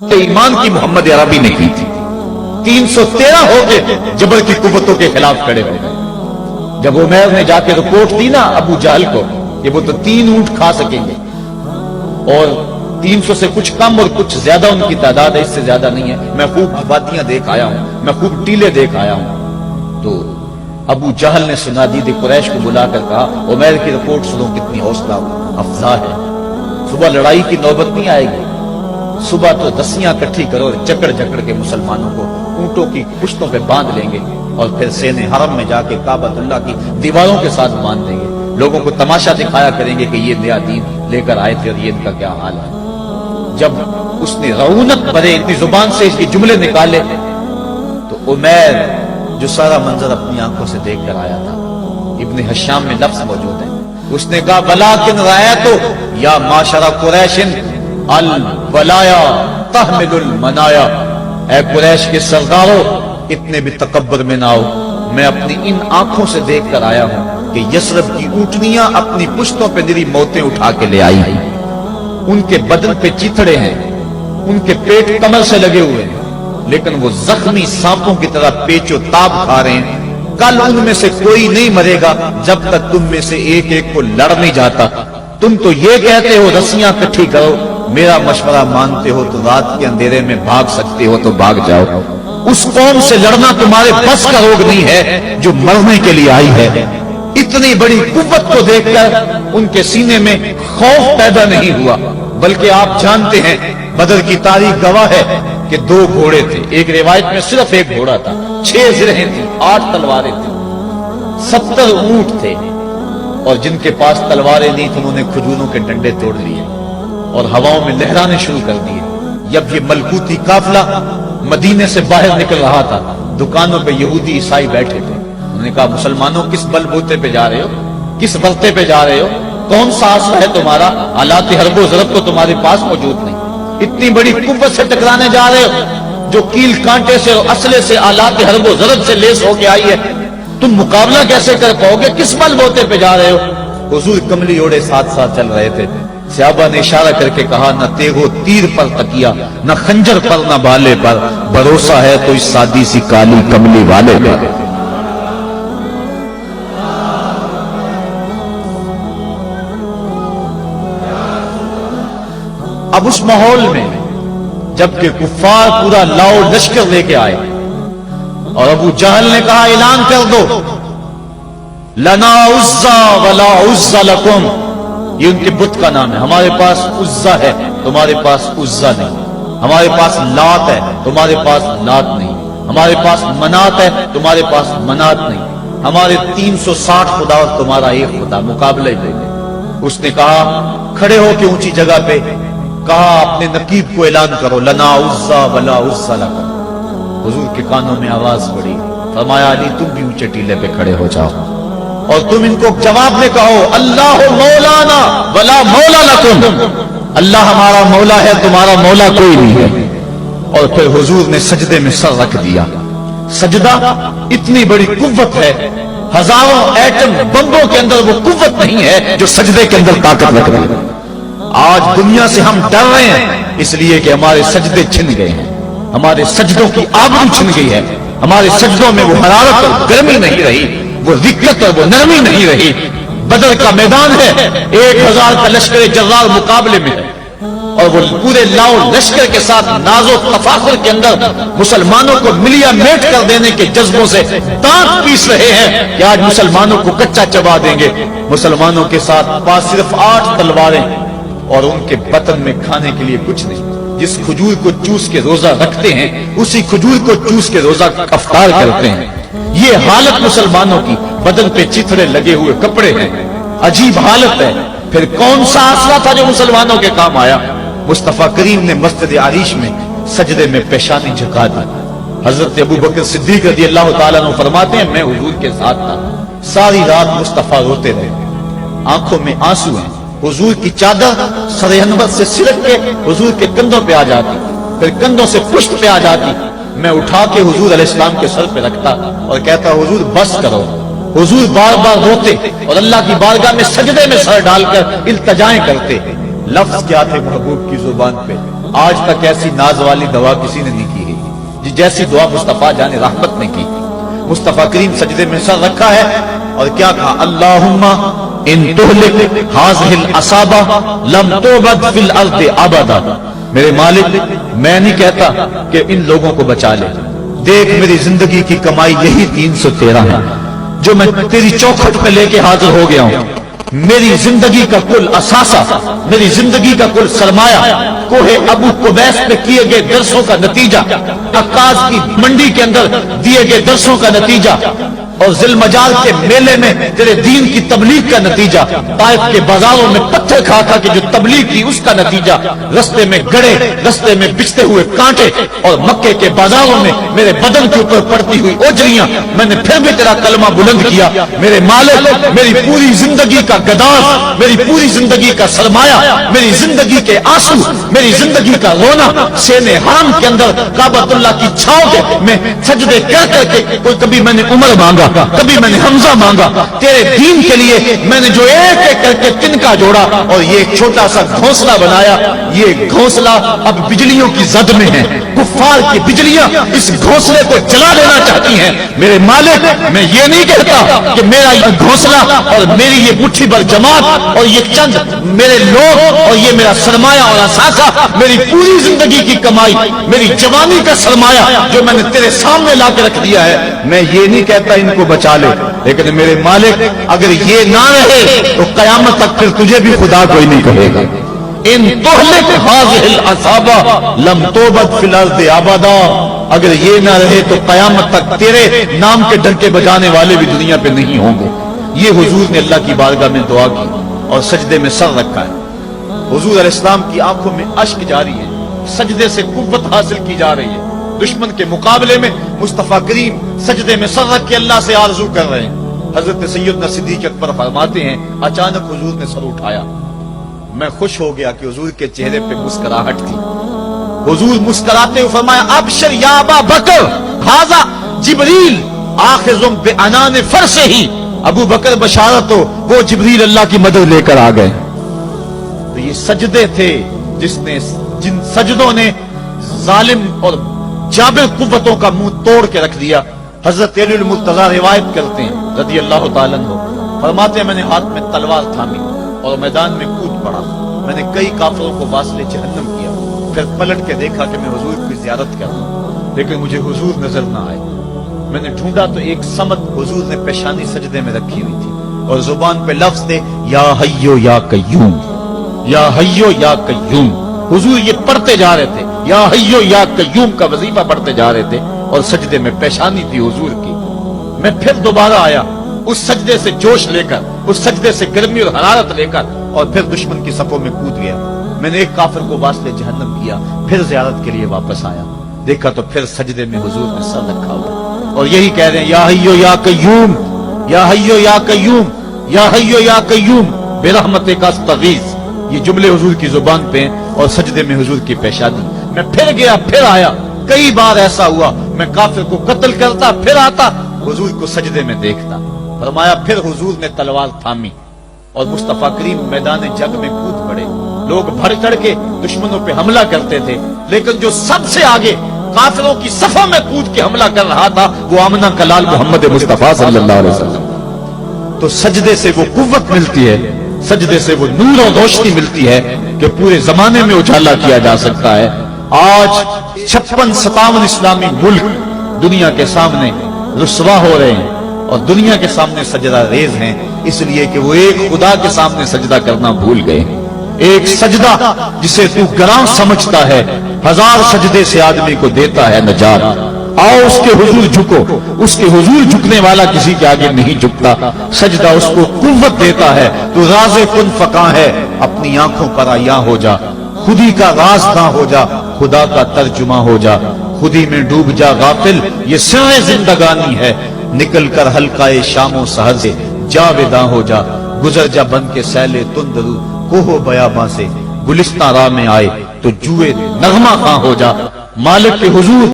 ایمان کی محمد عربی نے کی تھی. 313 ہو کے جبر کی قوتوں کے خلاف کھڑے ہو گئے. جب عمیر نے جا کے رپورٹ دی نا ابو جہل کو کہ وہ تو 3 اونٹ کھا سکیں گے اور 300 سے کچھ کم اور کچھ زیادہ ان کی تعداد ہے، اس سے زیادہ نہیں ہے، میں خوب وادیاں دیکھ آیا ہوں، میں خوب ٹیلے دیکھ آیا ہوں. تو ابو جہل نے سنادید قریش کو بلا کر کہا عمیر کی رپورٹ سنو کتنی حوصلہ افزا ہے. صبح لڑائی کی نوبت نہیں آئے گی، صبح تو رسیاں کٹھی کرو اور جکڑ جکڑ کے مسلمانوں کو اونٹوں کی پشتوں پہ باندھ لیں گے اور پھر سینے حرم میں جا کے کعبۃ اللہ کی دیواروں کے ساتھ باندھ دیں گے. لوگوں کو تماشا دکھایا کریں گے کہ یہ نیا دین لے کر آئے تھے اور یہ ان کا کیا حال ہے. جب اس نے رعونت بھرے اتنی زبان سے اس کے جملے نکالے تو عمیر جو سارا منظر اپنی آنکھوں سے دیکھ کر آیا تھا، ابن حشام میں لفظ موجود ہے، اس نے کہا ولیکن رأیت یا معاشر قریش الولایا تحمل المنایا، اے قریش کے سرداروں اتنے بھی تکبر میں نہ آؤ، میں اپنی ان آنکھوں سے دیکھ کر آیا ہوں کہ یثرب کی اونٹنیاں اپنی پشتوں پہ نری موتیں اٹھا کے لے آئی ہیں. ان کے بدن پہ چیتڑے ہیں، ان کے پیٹ کمر سے لگے ہوئے ہیں، لیکن وہ زخمی سانپوں کی طرح پیچ و تاب کھا رہے ہیں. کل ان میں سے کوئی نہیں مرے گا جب تک تم میں سے ایک ایک کو لڑ نہیں جاتا. تم تو یہ کہتے ہو رسیاں کٹھی کرو، میرا مشورہ مانتے ہو تو رات کے اندھیرے میں بھاگ سکتے ہو تو بھاگ جاؤ. اس قوم سے لڑنا تمہارے بس کا روگ نہیں ہے جو مرنے کے لیے آئی ہے. اتنی بڑی قوت کو دیکھ کر ان کے سینے میں خوف پیدا نہیں ہوا، بلکہ آپ جانتے ہیں بدر کی تاریخ گواہ ہے کہ 2 گھوڑے تھے. ایک روایت میں صرف ایک گھوڑا تھا، 6 زرہیں تھیں، 8 تلواریں تھیں، 70 اونٹ تھے، اور جن کے پاس تلواریں نہیں تھیں انہوں نے کھجوروں کے ڈنڈے توڑ لیے اور ہواؤں میں لہرانے شروع کر دیے. جب یہ ملکوتی قافلہ مدینے سے باہر نکل رہا تھا، دکانوں پہ یہودی عیسائی بیٹھے تھے. انہوں نے کہا مسلمانوں کس بل بوتے پہ جا رہے ہو، کس برتے پہ جا رہے ہو، کون سا آسرا ہے تمہارا، آلات حرب و ضرب تو تمہارے پاس موجود نہیں، اتنی بڑی قوت سے ٹکرانے جا رہے ہو جو کیل کانٹے سے اور اسلحے سے آلات حرب و ضرب سے لیس ہو کے آئی ہے، تم مقابلہ کیسے کر پاؤ گے، کس بل بوتے پہ جا رہے ہو. حضور کملی اوڑے ساتھ ساتھ چل رہے تھے. صحابہ نے اشارہ کر کے کہا نہ تیغ و تیر پر تکیا، نہ خنجر پر نہ بالے پر، بھروسہ ہے تو اس سادی سی کالی کملی والے پر. اب اس ماحول میں جبکہ کفار پورا لاؤ لشکر لے کے آئے اور ابو جہل نے کہا اعلان کر دو لنا عزا ولا عزا لکم، یہ ان کے بت کا نام ہے. ہمارے پاس عزا ہے تمہارے پاس عزا نہیں، ہمارے پاس لات ہے تمہارے پاس لات نہیں، ہمارے پاس منات ہے تمہارے پاس منات نہیں، ہمارے 360 خدا اور تمہارا ایک خدا، مقابلہ ہی دے گے. اس نے کہا کھڑے ہو کے اونچی جگہ پہ کہا اپنے نقیب کو اعلان کرو لنا عزا ولا عزا لکم. حضور کے کانوں میں آواز پڑی، فرمایا علی تم بھی اونچے ٹیلے پہ کھڑے ہو جاؤ اور تم ان کو جواب میں کہو اللہ مولانا ولا مولا لکم، اللہ ہمارا مولا ہے تمہارا مولا کوئی نہیں ہے. اور پھر حضور نے سجدے میں سر رکھ دیا. سجدہ اتنی بڑی قوت ہے، ہزاروں ایٹم بمبوں کے اندر وہ قوت نہیں ہے جو سجدے کے اندر طاقت رکھ رہی ہے. آج دنیا سے ہم ڈر رہے ہیں اس لیے کہ ہمارے سجدے چھن گئے ہیں، ہمارے سجدوں کی آبرو چھن گئی ہے، ہمارے سجدوں میں وہ حرارت اور گرمی نہیں رہی، وہ رقت اور وہ نرمی نہیں رہی. بدر کا میدان ہے، 1000 کا لشکر جرار مقابلے میں ہے اور وہ پورے لاؤ لشکر کے ساتھ ناز و تفاخر کے اندر مسلمانوں کو ملیا میٹ کر دینے کے جذبوں سے دانت پیس رہے ہیں کہ آج مسلمانوں کو کچا چبا دیں گے. مسلمانوں کے ساتھ پاس صرف 8 تلواریں اور ان کے بطن میں کھانے کے لیے کچھ نہیں. جس کھجور کو چوس کے روزہ رکھتے ہیں اسی کھجور کو چوس کے روزہ افطار کرتے ہیں. یہ حالت مسلمانوں کی، بدن پہ چتھڑے لگے ہوئے کپڑے ہیں، عجیب حالت ہے. پھر کون سا آسرا تھا جو مسلمانوں کے کام آیا؟ مصطفیٰ کریم نے مسجد عریش میں سجدے میں پیشانی جھکا دی. حضرت ابو بکر صدیق رضی اللہ تعالیٰ عنہ فرماتے ہیں میں حضور کے ساتھ تھا، ساری رات مصطفیٰ روتے رہے، آنکھوں میں آنسو ہیں. حضور کی چادر سر انور سے سلٹ کے حضور کے کندھوں پہ آ جاتی، پھر کندھوں سے پشت پہ آ جاتی. میں اٹھا کے حضور علیہ السلام کے سر پہ رکھتا اور کہتا حضور بس کرو. حضور بار بار روتے اور اللہ کی بارگاہ میں سجدے میں سر ڈال کر التجائیں کرتے. لفظ کیا تھے محبوب کی زبان پہ؟ آج تک ایسی ناز والی دعا کسی نے نہیں کی ہے جیسی دعا مصطفیٰ جان رحمت نے کی. مصطفیٰ کریم سجدے میں سر رکھا ہے اور کیا کہا؟ اللہم ان تہلک ہذہ العصابہ لم تعبد فی الارض ابدا. میرے مالک میں نہیں کہتا کہ ان لوگوں کو بچا لے. دیکھ میری زندگی کی کمائی یہی 313 ہے جو میں تیری چوکھٹ پہ لے کے حاضر ہو گیا ہوں. میری زندگی کا کل اثاثہ، میری زندگی کا کل سرمایہ کوہ ابو قبیس پہ کیے گئے درسوں کا نتیجہ، عکاظ کی منڈی کے اندر دیے گئے درسوں کا نتیجہ، اور ذی المجال کے میلے میں تیرے دین کی تبلیغ کا نتیجہ، طائف کے بازاروں میں پتھر کھا کھا کے جو تبلیغ کی اس کا نتیجہ، رستے میں گڑے، رستے میں بچھتے ہوئے کانٹے، اور مکے کے بازاروں میں میرے بدن کے اوپر پڑتی ہوئی اوجریاں، میں نے پھر بھی تیرا کلمہ بلند کیا. میرے مالک میری پوری زندگی کا گداز، میری پوری زندگی کا سرمایہ، میری زندگی کے آنسو، میری زندگی کا رونا سینے حرم کے اندر کعبۃ اللہ کی چھاؤں کے میں سجدے کر کر کے، کوئی کبھی میں نے عمر مانگا، کبھی میں نے حمزہ مانگا، تیرے دین کے لیے میں نے جو ایک ایک کر کے تنکا جوڑا اور یہ ایک چھوٹا سا گھونسلہ بنایا. یہ گھونسلہ اب بجلیوں کی زد میں ہے، کفار کی بجلیاں اس گھونسلے کو جلا دینا چاہتی ہیں. میرے مالک میں یہ نہیں کہتا کہ میرا یہ گھونسلہ اور میری یہ مٹھی بھر جماعت اور یہ چند میرے لوگ اور یہ میرا سرمایہ اور اثاثہ، میری پوری زندگی کی کمائی، میری جوانی کا سرمایہ جو میں نے تیرے سامنے لا کے رکھ دیا ہے، میں یہ نہیں کہتا ان کو بچا لے. لیکن میرے مالک اگر یہ نہ رہے تو قیامت تک پھر تجھے بھی خدا کوئی نہیں کہے گا. ان تہلک ہذہ العصابہ لم تعبد فی الارض ابدا. اگر یہ نہ رہے تو قیامت تک تیرے نام کے ڈنکے بجانے والے بھی دنیا پہ نہیں ہوں گے. یہ حضور نے اللہ کی بارگاہ میں دعا کی اور سجدے میں سر رکھا ہے. حضور علیہ السلام کی آنکھوں میں اشک جاری ہے، سجدے سے قوت حاصل کی جا رہی ہے. دشمن کے مقابلے میں مصطفیٰ کریم سجدے میں سر رکھ کے اللہ سے آرزو کر رہے ہیں. حضرت سیدنا صدیق اکبر فرماتے ہیں اچانک حضور نے سر اٹھایا، میں خوش ہو گیا کہ حضور کے چہرے پہ مسکراہٹ تھی. حضور مسکراتے ہوئے فرمایا ابشر یا ابا بکر ھذا جبریل آخذ بعنان فرسہ. ابو بکر بشارت ہو، وہ جبریل اللہ کی مدد لے کر آ گئے. تو یہ سجدے تھے جن سجدوں نے ظالم اور جابر قوتوں کا منہ توڑ کے رکھ دیا. حضرت علی المرتضی روایت کرتے ہیں رضی اللہ تعالیٰ عنہ، فرماتے ہیں میں نے ہاتھ میں تلوار تھامی اور میدان میں کود پڑا. میں نے کئی کافروں کو واصل جہنم کیا، پھر پلٹ کے دیکھا کہ میں حضور کی زیارت کر رہا ہوں، لیکن مجھے حضور نظر نہ آئے. میں نے ڈھونڈا تو ایک سمت حضور نے پیشانی سجدے میں رکھی ہوئی تھی اور زبان پہ لفظ تھے یا حیو یا قیوم، یا حیو یا قیوم. حضور یہ پڑھتے جا رہے تھے، یا حیو یا قیوم کا وظیفہ پڑھتے جا رہے تھے اور سجدے میں پیشانی تھی حضور کی. میں پھر دوبارہ آیا اس سجدے سے جوش لے کر، اس سجدے سے گرمی اور حرارت لے کر، اور پھر دشمن کی صفوں میں کود گیا. میں نے ایک کافر کو واسطے جہنم کیا، پھر زیارت کے لیے واپس آیا، دیکھا تو پھر سجدے میں حضور نے سر رکھا ہوا اور یہی کہہ رہے ہیں یا حیو یا قیوم، یا حیو یا قیوم، یا حیو یا قیوم برحمتک استغیث. یہ جملے حضور کی زبان پہ ہیں اور سجدے میں حضور کی پیشانی. میں پھر گیا، پھر آیا. کئی بار ایسا ہوا میں کافر کو قتل کرتا، پھر آتا حضور کو سجدے میں دیکھتا. فرمایا پھر حضور نے تلوار تھامی اور مصطفیٰ کریم میدان جنگ میں کود پڑے. لوگ بڑھ چڑھ کے دشمنوں پہ حملہ کرتے تھے، لیکن جو سب سے آگے کافروں کی صفوں میں کود کے حملہ کر رہا تھا وہ آمنہ کا لال محمد مصطفیٰ صلی اللہ علیہ وسلم. تو سجدے سے وہ قوت ملتی ہے، سجدے سے وہ نور اور روشنی ملتی ہے کہ پورے زمانے میں اجالا کیا جا سکتا ہے. آج 56-57 اسلامی ملک دنیا کے سامنے رسوا ہو رہے ہیں اور دنیا کے سامنے سجدہ ریز ہیں، اس لیے کہ وہ ایک خدا کے سامنے سجدہ کرنا بھول گئے. ایک سجدہ جسے تو گراں سمجھتا ہے 1000 سجدے سے آدمی کو دیتا ہے نجات. آؤ اس کے حضور جھکو. اس کے حضور جھکنے والا کسی کے آگے نہیں جھکتا. سجدہ اس کو قوت دیتا ہے. تو راز کن فقاں ہے، اپنی آنکھوں پر عیاں ہو جا، خودی کا راز نہ ہو جا، خدا کا ترجمہ ہو جا. خودی میں ڈوب جا غافل، یہ سر زندگانی ہے. نکل کر حلقہ شام و سحر سے جاویداں ہو جا. گزر جا بن کے سیلے تندرو کوہ بیاباں سے. گلستان راہ میں آئے تو جوئے نغمہ خواں ہو جا. مالک کے حضور